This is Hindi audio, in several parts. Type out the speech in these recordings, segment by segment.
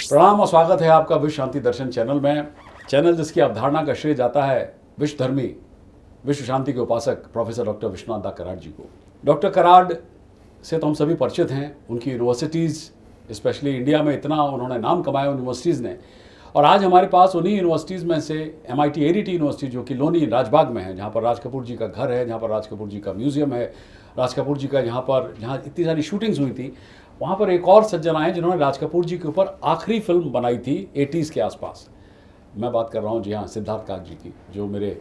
प्रणाम और स्वागत है आपका विश्व शांति दर्शन चैनल में। चैनल जिसकी अवधारणा का श्रेय जाता है विश्वधर्मी विश्व शांति के उपासक प्रोफेसर डॉक्टर विश्वनाथ दा कराड जी को। डॉक्टर कराड से तो हम सभी परिचित हैं, उनकी यूनिवर्सिटीज़ स्पेशली इंडिया में इतना उन्होंने नाम कमाया यूनिवर्सिटीज़ ने। और आज हमारे पास उन्हीं यूनिवर्सिटीज़ में से MIT ADT यूनिवर्सिटी जो कि लोनी राजबाग में है, जहाँ पर राज कपूर जी का घर है, जहाँ पर राज कपूर जी का म्यूज़ियम है, राज कपूर जी का जहाँ इतनी सारी शूटिंग्स हुई थी, वहाँ पर एक और सज्जन आए जिन्होंने राज कपूर जी के ऊपर आखिरी फिल्म बनाई थी 80s के आसपास। मैं बात कर रहा हूँ जी हाँ सिद्धार्थ काक जी की, जो मेरे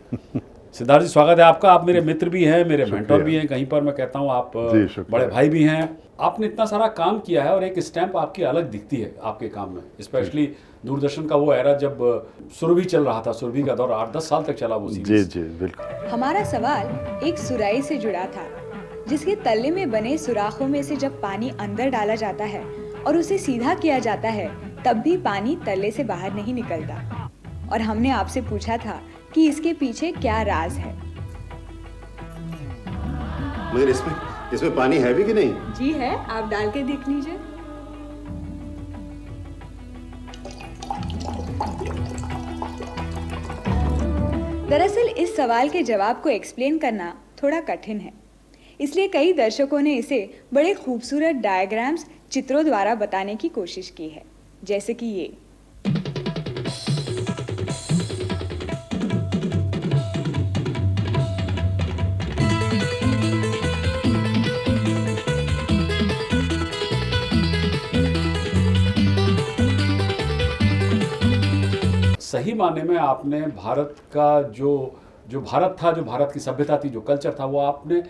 सिद्धार्थ जी स्वागत है आपका। आप मेरे मित्र भी हैं, मेरे मेंटर भी हैं, कहीं पर मैं कहता हूँ आप बड़े भाई भी हैं। आपने इतना सारा काम किया है और एक स्टैंप आपकी अलग दिखती है आपके काम में, स्पेशली दूरदर्शन का वो एरा जब सुरभि चल रहा था, सुरभि का दौर 8-10 साल तक चला वो सीरीज। जी बिल्कुल। हमारा सवाल एक सुराही से जुड़ा था, जिसके तल्ले में बने सुराखों में से जब पानी अंदर डाला जाता है और उसे सीधा किया जाता है, तब भी पानी तल्ले से बाहर नहीं निकलता। और हमने आपसे पूछा था कि इसके पीछे क्या राज है। मगर इसमें पानी है भी कि नहीं? जी है, आप डाल के देख लीजिए। दरअसल इस सवाल के जवाब को एक्सप्लेन करना थोड़ा कठिन है, इसलिए कई दर्शकों ने इसे बड़े खूबसूरत डायग्राम्स, चित्रों द्वारा बताने की कोशिश की है, जैसे कि ये। सही माने में आपने भारत का जो भारत था, जो भारत की सभ्यता थी, जो कल्चर था, वो आपने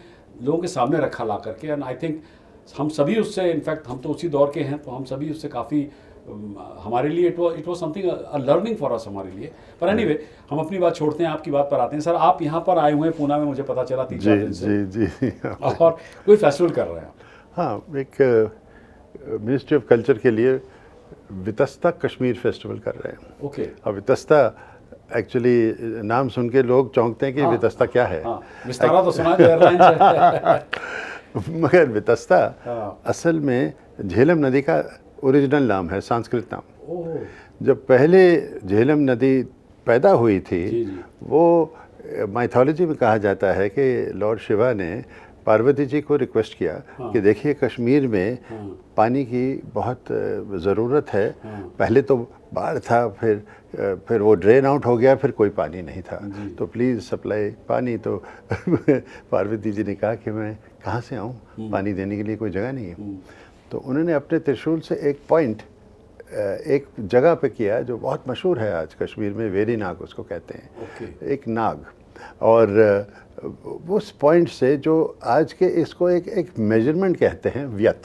लोगों के सामने रखा ला करके। एंड आई थिंक हम सभी उससे, इनफैक्ट हम तो उसी दौर के हैं, तो हम सभी उससे काफ़ी, हमारे लिए it was something a learning for us, हमारे लिए। पर एनीवे हम अपनी बात छोड़ते हैं, आपकी बात पर आते हैं। सर, आप यहाँ पर आए हुए हैं पूना में, मुझे पता चला 3-4 दिन से। जी और कोई फेस्टिवल कर रहे हैं आप? हाँ, एक मिनिस्ट्री ऑफ कल्चर के लिए वितस्ता कश्मीर फेस्टिवल कर रहे हैं। ओके। और वितस्ता एक्चुअली नाम सुन के लोग चौंकते हैं कि वितस्ता क्या है। विस्तारा तो सुना है एयरलाइंस है। मगर वितस्ता असल में झेलम नदी का ओरिजिनल नाम है, संस्कृत नाम। जब पहले झेलम नदी पैदा हुई थी, वो माइथोलॉजी में कहा जाता है कि लॉर्ड शिवा ने पार्वती जी को रिक्वेस्ट किया कि देखिए कश्मीर में पानी की बहुत ज़रूरत है। पहले तो बाढ़ था, फिर वो ड्रेन आउट हो गया, फिर कोई पानी नहीं था, तो प्लीज़ सप्लाई पानी। तो पार्वती जी ने कहा कि मैं कहाँ से आऊँ, पानी देने के लिए कोई जगह नहीं है। तो उन्होंने अपने त्रिशूल से एक पॉइंट एक जगह पे किया जो बहुत मशहूर है आज कश्मीर में, वेरी नाग उसको कहते हैं, एक नाग। और उस पॉइंट से जो आज के इसको एक मेजरमेंट कहते हैं, व्यत,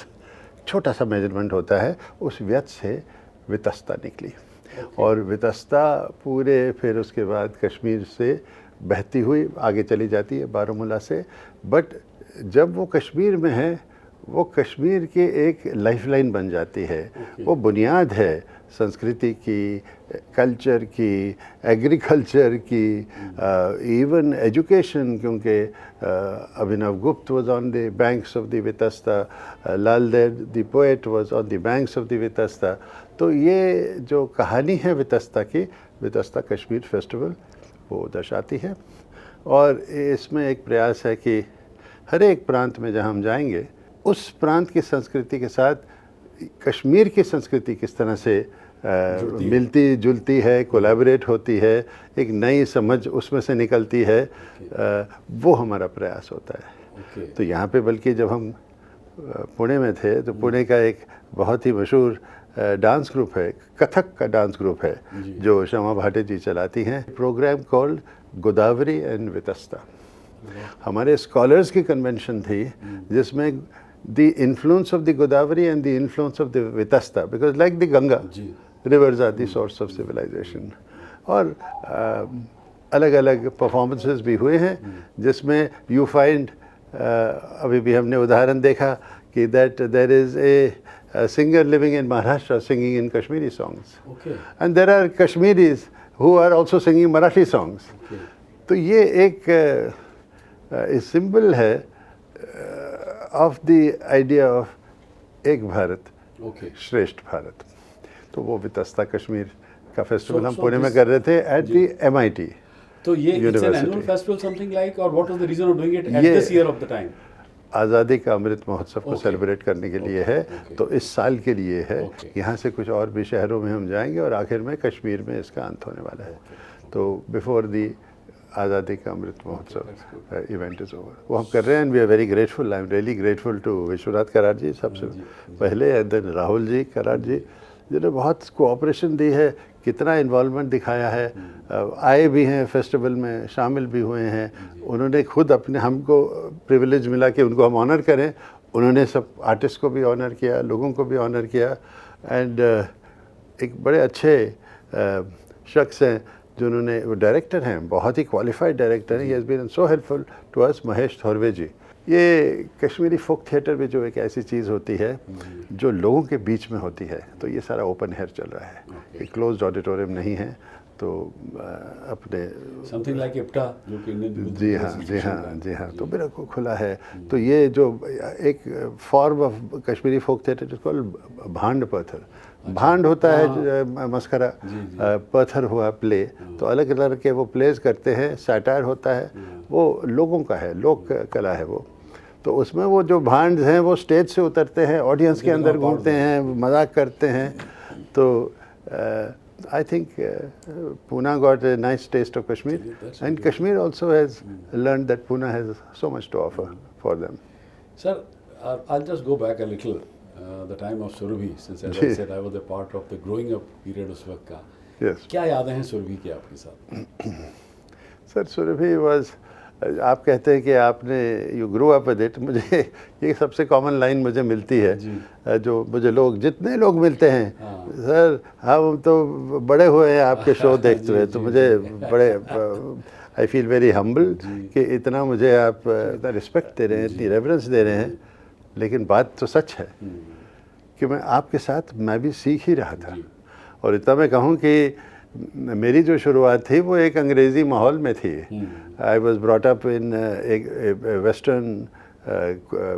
छोटा सा मेजरमेंट होता है, उस व्यत से वितस्ता निकली। और वितस्ता पूरे फिर उसके बाद कश्मीर से बहती हुई आगे चली जाती है बारामूला से। बट जब वो कश्मीर में है, वो कश्मीर की एक लाइफलाइन बन जाती है। वो बुनियाद है संस्कृति की, कल्चर की, एग्रीकल्चर की, इवन एजुकेशन, क्योंकि Abhinav Gupta was on the banks of the Vitasta, Lal Dev the poet was on the banks of the Vitasta. तो ये जो कहानी है वितस्ता की, वितस्ता कश्मीर फेस्टिवल वो दर्शाती है। और इसमें एक प्रयास है कि हर एक प्रांत में जहाँ हम जाएंगे, उस प्रांत की संस्कृति के साथ कश्मीर की संस्कृति किस तरह से मिलती जुलती है, कोलैबोरेट होती है, एक नई समझ उसमें से निकलती है, वो हमारा प्रयास होता है। तो यहाँ पे बल्कि जब हम पुणे में थे, तो पुणे का एक बहुत ही मशहूर डांस ग्रुप है, कथक का डांस ग्रुप है, जो शमा भाटे जी चलाती हैं, program called Godavari and Vitasta. हमारे स्कॉलर्स की कन्वेंशन थी, जिसमें the influence of the Godavari and the influence of the Vitasta, because like the Ganga, rivers are the source of civilization. और अलग अलग परफॉर्मेंसेस भी हुए हैं, जिसमें you find अभी भी हमने उदाहरण देखा कि that there is a singer living in Maharashtra singing in Kashmiri songs, and there are Kashmiris who are also singing Marathi songs. तो ये एक सिंबल है ऑफ द आइडिया ऑफ एक भारत, श्रेष्ठ भारत। तो वो वितस्ता कश्मीर का फेस्टिवल हम so पुणे में this- कर रहे थे एट दी MIT। तो ये it's an University. Annual festival something like, और what was the reason of doing it at ये- this year of the time? आज़ादी का अमृत महोत्सव को Okay. सेलिब्रेट करने के लिए है, Okay. तो इस साल के लिए है। Okay. यहाँ से कुछ और भी शहरों में हम जाएंगे और आखिर में कश्मीर में इसका अंत होने वाला है। तो बिफोर दी आज़ादी का Amrit Mahotsav event is over, वो हम कर रहे हैं। And we are very grateful, I am really grateful to Vishwanath Karad ji सबसे पहले, एंड देन राहुल जी कराड़ जी, जिन्होंने बहुत कोऑपरेशन दी है, कितना इन्वॉल्वमेंट दिखाया है, आए भी हैं फेस्टिवल में, शामिल भी हुए हैं। उन्होंने खुद अपने, हमको प्रिविलेज मिला कि उनको हम ऑनर करें, उन्होंने सब आर्टिस्ट को भी ऑनर किया, लोगों को भी ऑनर किया। एंड एक बड़े अच्छे शख्स हैं जिन्होंने, वो डायरेक्टर हैं, बहुत ही क्वालिफाइड डायरेक्टर हैं, he has been so helpful to us, Mahesh Thorve ji. ये कश्मीरी फोक थिएटर भी जो एक ऐसी चीज़ होती है जो लोगों के बीच में होती है, तो ये सारा ओपन एयर चल रहा है, ये क्लोज्ड ऑडिटोरियम नहीं है। तो अपने समथिंग लाइक इप्टा, जो कि इंडियन, जी हाँ जी हाँ जी हाँ, तो मेरा को खुला है। तो ये जो एक form of Kashmiri folk theatre जिसको भांड पत्थर, भांड होता है मस्करा, पत्थर हुआ प्ले, तो अलग अलग के वो प्लेस करते हैं, सैटायर होता है, वो लोगों का है, लोक कला है वो। तो उसमें वो जो भांड हैं वो स्टेज से उतरते हैं, ऑडियंस के अंदर घूमते हैं, मजाक करते हैं। तो I think Pune got a nice taste of Kashmir, and Kashmir also has learned that Pune has so much to offer for them. Sir, I'll just go back a little, the time of Surabhi, since as I said I was a part of the growing up period उस वक्त का। Yes. क्या यादें हैं सुरभि की आपके साथ? Sir, Surabhi was, आप कहते हैं कि आपने you grow up with it, मुझे ये सबसे कॉमन लाइन मुझे मिलती है, जो मुझे लोग, जितने लोग मिलते हैं, सर हम तो बड़े हुए हैं आपके शो देखते हुए, तो मुझे बड़े आई फील वेरी हम्बल कि इतना मुझे आप इतना रिस्पेक्ट दे रहे हैं, इतनी रेवरेंस दे रहे हैं। लेकिन बात तो सच है कि मैं आपके साथ मैं भी सीख ही रहा था, और इतना मैं कहूँ कि मेरी जो शुरुआत थी वो एक अंग्रेज़ी माहौल में थी। I was brought up in एक वेस्टर्न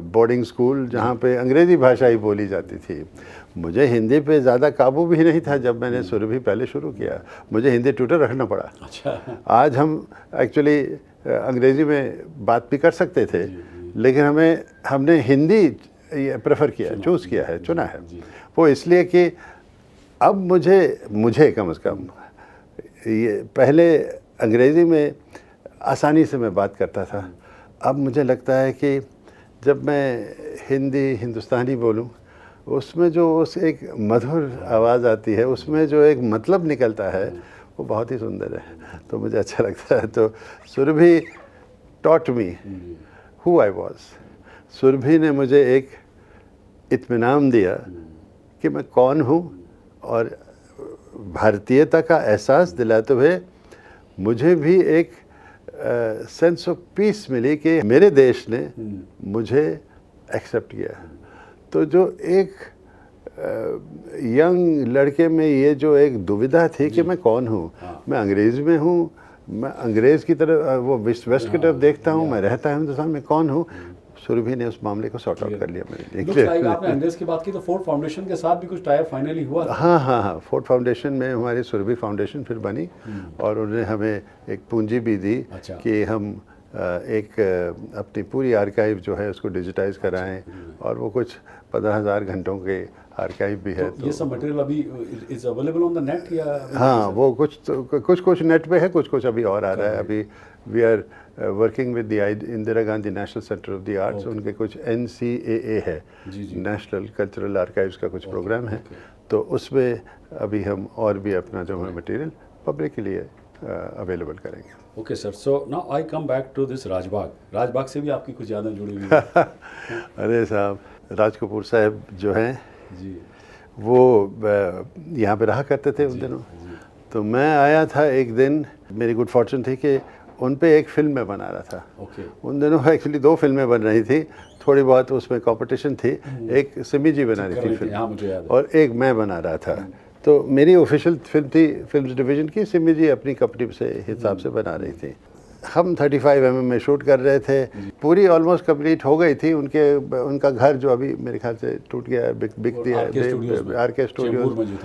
बोर्डिंग स्कूल जहाँ पे अंग्रेज़ी भाषा ही बोली जाती थी। मुझे हिंदी पे ज़्यादा काबू भी नहीं था जब मैंने सुरभि पहले शुरू किया, मुझे हिंदी ट्यूटर रखना पड़ा। अच्छा। आज हम एक्चुअली अंग्रेज़ी में बात भी कर सकते थे, लेकिन हमने हिंदी प्रेफर किया, चूज़ किया है, चुना है। वो इसलिए कि अब मुझे कम से कम, ये पहले अंग्रेज़ी में आसानी से मैं बात करता था, अब मुझे लगता है कि जब मैं हिंदुस्तानी बोलूं, उसमें जो उस एक मधुर आवाज़ आती है, उसमें जो एक मतलब निकलता है, वो बहुत ही सुंदर है, तो मुझे अच्छा लगता है। तो Surabhi taught me who I was. Surabhi ने मुझे एक इत्मीनान दिया कि मैं कौन हूँ, और भारतीयता का एहसास दिलाते हुए मुझे भी एक सेंस ऑफ पीस मिली कि मेरे देश ने मुझे एक्सेप्ट किया। तो जो एक यंग लड़के में ये जो एक दुविधा थी कि मैं कौन हूँ, मैं अंग्रेज़ में हूँ, मैं अंग्रेज़ की तरफ, वो वेस्ट की तरफ देखता हूँ, मैं रहता हूँ हिंदुस्तान में, कौन हूँ। सुरभि ने उस मामले को सॉर्ट आउट कर लिया मेरे लिए। आपने अंग्रेज की बात की, तो फोर्ड फाउंडेशन के साथ भी कुछ टाई अप फाइनली हुआ? हाँ, फोर्ड फाउंडेशन में हमारी सुरभि फाउंडेशन फिर बनी, और उन्होंने हमें एक पूंजी भी दी। अच्छा। कि हम एक अपनी पूरी आर्काइव जो है उसको डिजिटाइज कराएं। अच्छा। और वो कुछ 15,000 घंटों के आर्काइव भी है। तो ये सब मटेरियल अभी is available on the net या? हाँ, वो कुछ नेट पे है, कुछ अभी और आ रहा है। अभी we are working with the Indira Gandhi national centre of the arts, उनके कुछ NCAA है, नेशनल कल्चरल आर्काइव्स का कुछ प्रोग्राम है, तो उसमें अभी हम और भी अपना जो है मटेरियल पब्लिक के लिए अवेलेबल करेंगे। Okay sir, so now I come back to this Rajbagh से भी आपकी कुछ यादें जुड़ी हुई हैं? अरे साहब, राज कपूर साहब जो हैं जी, वो यहाँ पे रहा करते थे उन दिनों। तो मैं आया था एक दिन, मेरी गुड फॉर्चून थी कि उन पे एक फिल्म मैं बना रहा था। ओके। उन दिनों एक्चुअली 2 फिल्में बन रही थी, थोड़ी बहुत उसमें कंपटीशन थी। एक सिमी जी बना रही थी फिल्म, मुझे याद है, और एक मैं बना रहा था। तो मेरी ऑफिशियल फिल्म थी फिल्म्स डिवीज़न की, सिमी जी अपनी कंपनी से हिसाब से बना रही थी। हम 35 mm में शूट कर रहे थे। पूरी ऑलमोस्ट कंप्लीट हो गई थी। उनका घर जो अभी मेरे ख्याल से टूट गया है, बिक दिया है, RK स्टूडियोज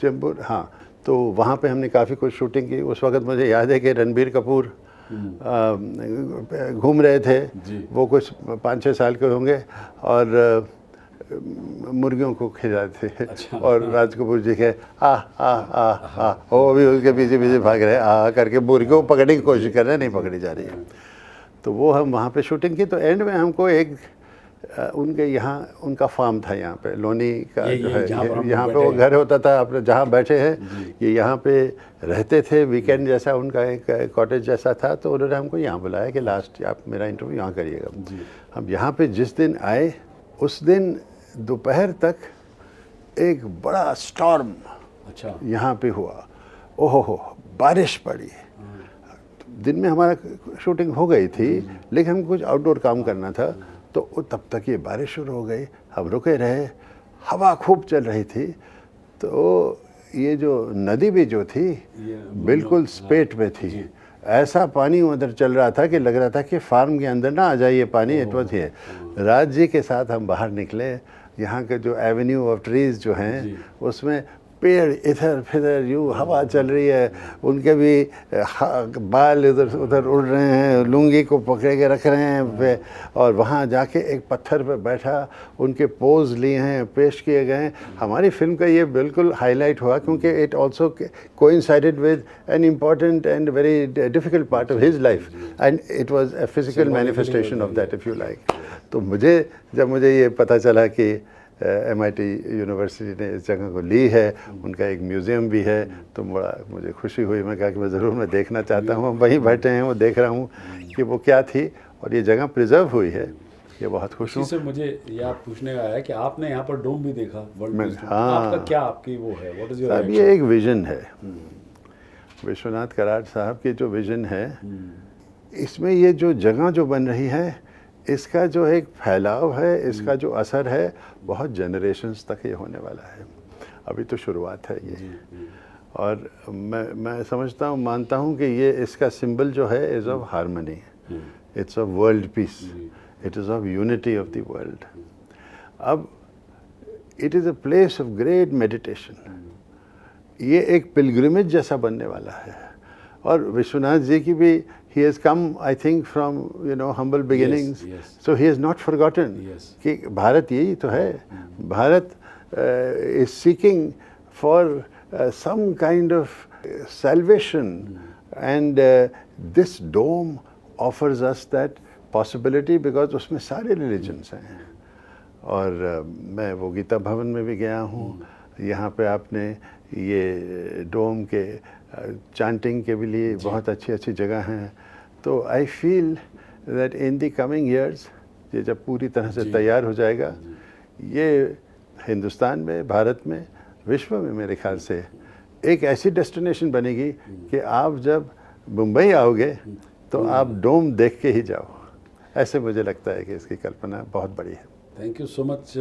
चेंबूर। हाँ, तो वहाँ पे हमने काफ़ी कुछ शूटिंग की। उस वक्त मुझे याद है कि रणबीर कपूर घूम रहे थे। वो कुछ 5-6 साल के होंगे और मुर्गियों को खिलाते थे। अच्छा, और राज कपूर जी के आ वो भी उसके पीछे पीछे भाग रहे करके मुर्गियों को पकड़ने की कोशिश कर रहे हैं, नहीं पकड़ी जा रही है। तो वो हम वहाँ पे शूटिंग की। तो एंड में हमको एक उनके यहाँ उनका फार्म था यहाँ पे लोनी का जो है, यहाँ पे वो घर होता था अपने जहाँ बैठे हैं, ये यहाँ पे रहते थे। वीकेंड जैसा उनका एक कॉटेज जैसा था। तो उन्होंने हमको यहाँ बुलाया कि लास्ट आप मेरा इंटरव्यू यहाँ करिएगा। हम यहाँ पे जिस दिन आए उस दिन दोपहर तक एक बड़ा स्टॉर्म अच्छा यहाँ पे हुआ। ओहो बारिश पड़ी। दिन में हमारा शूटिंग हो गई थी, लेकिन हमको कुछ आउटडोर काम करना था। तो तब तक ये बारिश शुरू हो गई, हम रुके रहे, हवा खूब चल रही थी। तो ये जो नदी भी जो थी बिल्कुल स्पेट में थी। ऐसा पानी उधर चल रहा था कि लग रहा था कि फार्म के अंदर ना आ जाए ये पानी। It was here. Raj ji के साथ हम बाहर निकले। यहाँ के जो एवेन्यू ऑफ ट्रीज़ जो हैं उसमें पेड़ इधर फिर यूँ हवा चल रही है, उनके भी बाल इधर उधर उड़ रहे हैं, लुंगी को पकड़ के रख रहे हैं पे। और वहाँ जाके एक पत्थर पे बैठा, उनके पोज लिए हैं, पेश किए गए हैं। हमारी फिल्म का ये बिल्कुल हाईलाइट हुआ क्योंकि it also coincided with an important and very difficult part of his life and it was a physical manifestation of that if you like. तो जब मुझे ये पता चला कि MIT यूनिवर्सिटी ने इस जगह को ली है, उनका एक म्यूज़ियम भी है, तो बड़ा मुझे खुशी हुई। मैं कहा कि मैं ज़रूर मैं देखना चाहता हूँ। वहीं बैठे हैं, वो देख रहा हूँ कि वो क्या थी और ये जगह प्रिजर्व हुई है। ये बहुत खुश हूँ। सर मुझे ये पूछने का आया कि आपने यहाँ पर डोम भी देखा वर्ल्ड। हाँ, आपका क्या आपकी वो है, व्हाट इज योर रिएक्शन? ये एक विज़न है विश्वनाथ कराड़ साहब की जो विज़न है, इसमें ये जो जगह जो बन रही है इसका जो एक फैलाव है, इसका जो असर है बहुत जनरेशन्स तक ये होने वाला है। अभी तो शुरुआत है ये। और मैं समझता हूँ, मानता हूँ कि ये इसका सिंबल जो है is of harmony, it's of world peace, it is of unity of the world. अब it is a place of great meditation. ये एक पिलग्रिमेज जैसा बनने वाला है। और विश्वनाथ जी की भी he has come I think from humble beginnings, so he has not forgotten कि भारत यही तो है। Bharat is seeking for some kind of salvation and this dome offers us that possibility because उसमें सारे religions हैं। और मैं वो गीता भवन में भी गया हूँ। यहाँ पे आपने ये डोम के चांटिंग के भी लिए बहुत अच्छी अच्छी जगह हैं। तो I feel that in the coming years ये जब पूरी तरह से तैयार हो जाएगा, ये हिंदुस्तान में, भारत में, विश्व में मेरे ख्याल से एक ऐसी डेस्टिनेशन बनेगी कि आप जब मुंबई आओगे तो आप डोम देख के ही जाओ। ऐसे मुझे लगता है कि इसकी कल्पना बहुत बड़ी है। Thank you so much,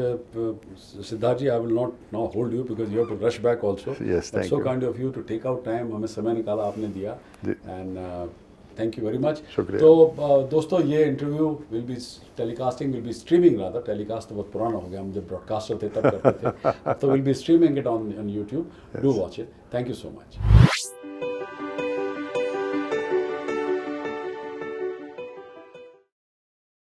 Siddharth ji. I will not now hold you because you have to rush back also. Yes, thank you. So kind of you to take out time. हमें समय निकाला आपने दिया and thank you very much. शुक्रिया। तो दोस्तों ये interview will be telecasting, will be streaming rather. Telecast तो बहुत पुराना हो गया, हम जब ब्रॉडकास्टर थे तब करते थे। अब तो will be streaming it on YouTube. Do watch it. Thank you so much.